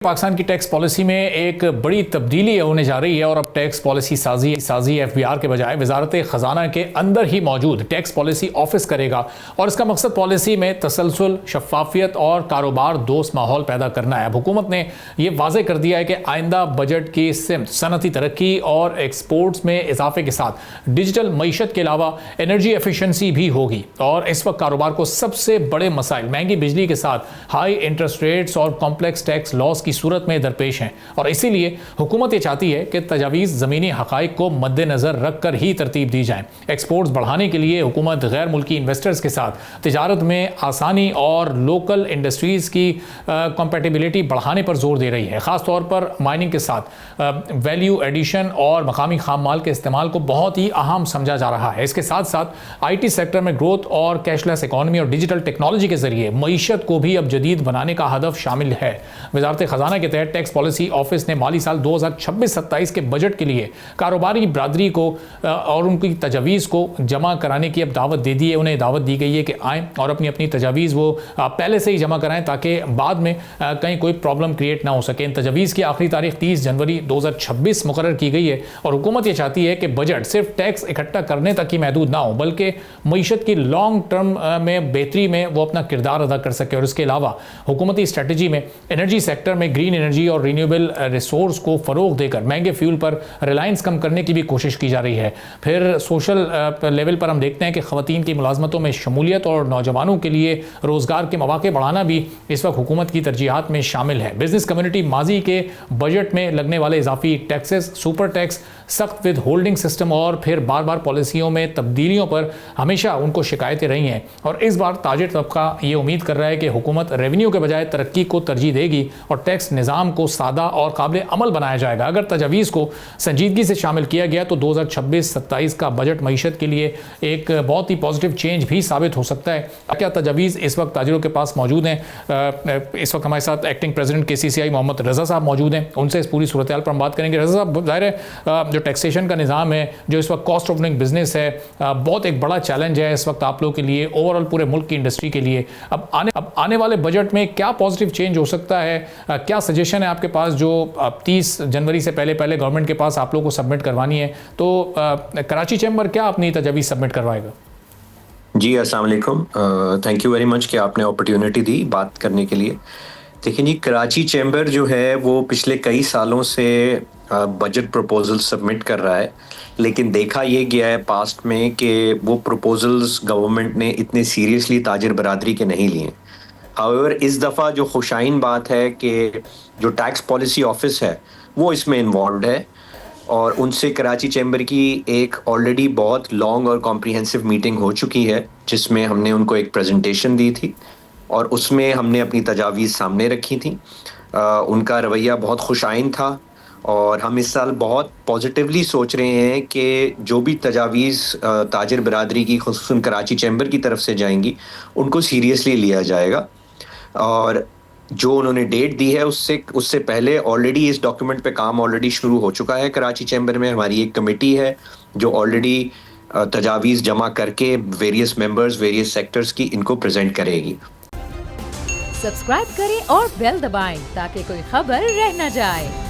पाकिस्तान की tax policy में एक बड़ी तब्दीली होने जा रही है और अब टैक्स पॉलिसी साजी FBR के बजाय वजारत ख़जाना के अंदर ही मौजूद टैक्स पॉलिसी ऑफिस करेगा और इसका मकसद पॉलिसी में तसलसल, शफाफियत और कारोबार दोस्त माहौल पैदा करना है। हुकूमत ने यह वाज़ेह कर दिया है कि आइंदा बजट की सिमत सनती तरक्की और एक्सपोर्ट्स में इजाफे के साथ डिजिटल मईशत के अलावा एनर्जी एफिशिएंसी भी होगी। और इस वक्त कारोबार को सबसे बड़े मसाइल महंगी बिजली के साथ हाई इंटरेस्ट रेट्स और कॉम्प्लेक्स टैक्स लॉस की सूरत में दरपेश हैं और इसीलिए हुकूमत ये चाहती है कि तजावीज़ ज़मीनी हक़ाइक़ को मद्देनज़र रख कर ही तरतीब दी जाएँ। एक्सपोर्ट्स बढ़ाने के लिए हुकूमत गैर मुल्की इन्वेस्टर्स के साथ तिजारत में आसानी और लोकल इंडस्ट्रीज़ की कॉम्पेटिबिलिटी बढ़ाने पर जोर दे रही है। ख़ास तौर पर माइनिंग के साथ वैल्यू एडिशन और मकामी खाम माल के इस्तेमाल को बहुत ही अहम समझा जा रहा है। इसके साथ साथ IT सेक्टर में ग्रोथ और कैशलेस इकॉनमी और डिजिटल टेक्नोलॉजी के जरिए मईशत को भी अब जदीद बनाने का हदफ शामिल है। वजारत ख़जाना के तहत टैक्स पॉलिसी ऑफिस ने माली साल 2026-27 के बजट के लिए कारोबारी बरादरी को और उनकी तजावीज़ को जमा कराने की अब दावत दे दी है। उन्हें दावत दी गई है कि आएँ और अपनी अपनी तजावीज़ वो पहले से ही जमा कराएं ताकि बाद में कहीं कोई प्रॉब्लम क्रिएट ना हो सके। इन तजावीज़ की आखिरी तारीख 30 जनवरी 2026 मुकर्रर की गई है और हुकूमत ये चाहती है कि बजट सिर्फ टैक्स इकट्ठा करने तक ही महदूद ना हो बल्कि मईशत की लॉन्ग टर्म में बेहतरी में वो अपना किरदार अदा कर सके। और इसके अलावा हुकूमती स्ट्रेटजी में एनर्जी सेक्टर में ग्रीन एनर्जी और रीन्यूएबल रिसोर्स को फ़रोग देकर महंगे फ्यूल पर रिलायंस कम करने की भी कोशिश की जा रही है। फिर सोशल लेवल पर हम देखते हैं कि ख़वातीन की मुलाजमतों में शमूलियत और नौजवानों के लिए रोज़गार के मौके बढ़ाना भी इस वक्त हुकूमत की तरजीहात में शामिल है। बिजनेस कम्युनिटी माजी के बजट में लगने वाले इजाफी टैक्सेस, सुपर टैक्स, सख्त विद होल्डिंग सिस्टम और फिर बार बार पॉलिसियों में तब्दीलियों पर हमेशा उनको शिकायतें रही हैं और इस बार ताजिर तबका ये उम्मीद कर रहा है कि हुकूमत रेवेन्यू के बजाय तरक्की को तरजीह देगी और टैक्स निज़ाम को सादा और काबिल अमल बनाया जाएगा। अगर तजावीज़ को संजीदगी से शामिल किया गया तो 2026-27 का बजट मईशत के लिए एक बहुत ही पॉजिटिव चेंज भी साबित हो सकता है। क्या तजावीज़ इस वक्त ताजिरों के पास मौजूद हैं? इस वक्त हमारे साथ एक्टिंग प्रेसिडेंट KCCI मोहम्मद रज़ा साहब मौजूद हैं। उनसे इस पूरी सूरत हाल पर हम बात करेंगे। रज़ा साहब, ज़ाहिर है जो टैक्सेशन का निज़ाम है, जो इस वक्त कॉस्ट ऑफ डूइंग बिजनेस है, बहुत एक बड़ा चैलेंज है इस वक्त आप लोग के लिए, ओवरऑल पूरे मुल्क की इंडस्ट्री के लिए। अब आने वाले बजट में क्या पॉजिटिव चेंज हो सकता है? क्या सजेशन है आपके पास जो 30 जनवरी से पहले गवर्नमेंट के पास आप लोगों को सबमिट करवानी है? तो कराची चैम्बर क्या अपनी तजावीज़ सबमिट करवाएगा? जी, अस्सलाम वालेकुम। थैंक यू वेरी मच कि आपने अपॉर्चुनिटी दी बात करने के लिए। देखिए जी, कराची चैम्बर जो है वो पिछले कई सालों से बजट प्रपोजल सबमिट कर रहा है, लेकिन देखा ये गया है पास्ट में कि वो प्रपोजल्स गवर्नमेंट ने इतने सीरियसली ताजिर बरादरी के नहीं लिए। हाउएवर इस दफ़ा जो खुशाइन बात है कि जो टैक्स पॉलिसी ऑफिस है वो इसमें इन्वॉल्व है और उनसे कराची चैम्बर की एक ऑलरेडी बहुत लॉन्ग और कॉम्प्रिहेंसिव मीटिंग हो चुकी है जिसमें हमने उनको एक प्रेजेंटेशन दी थी और उसमें हमने अपनी तजावीज़ सामने रखी थी। उनका रवैया बहुत खुशाइन था और हम इस साल बहुत पॉजिटिवली सोच रहे हैं कि जो भी तजावीज़ ताजिर बरादरी की खुसूसन कराची चैम्बर की तरफ से जाएंगी उनको सीरियसली लिया जाएगा। और जो उन्होंने डेट दी है उससे पहले ऑलरेडी इस डॉक्यूमेंट पे काम ऑलरेडी शुरू हो चुका है। कराची चैम्बर में हमारी एक कमेटी है जो ऑलरेडी तजावीज़ जमा करके वेरियस मेंबर्स, वेरियस सेक्टर्स की इनको प्रेजेंट करेगी। सब्सक्राइब करें और बेल दबाएं ताकि कोई खबर रह न जाए।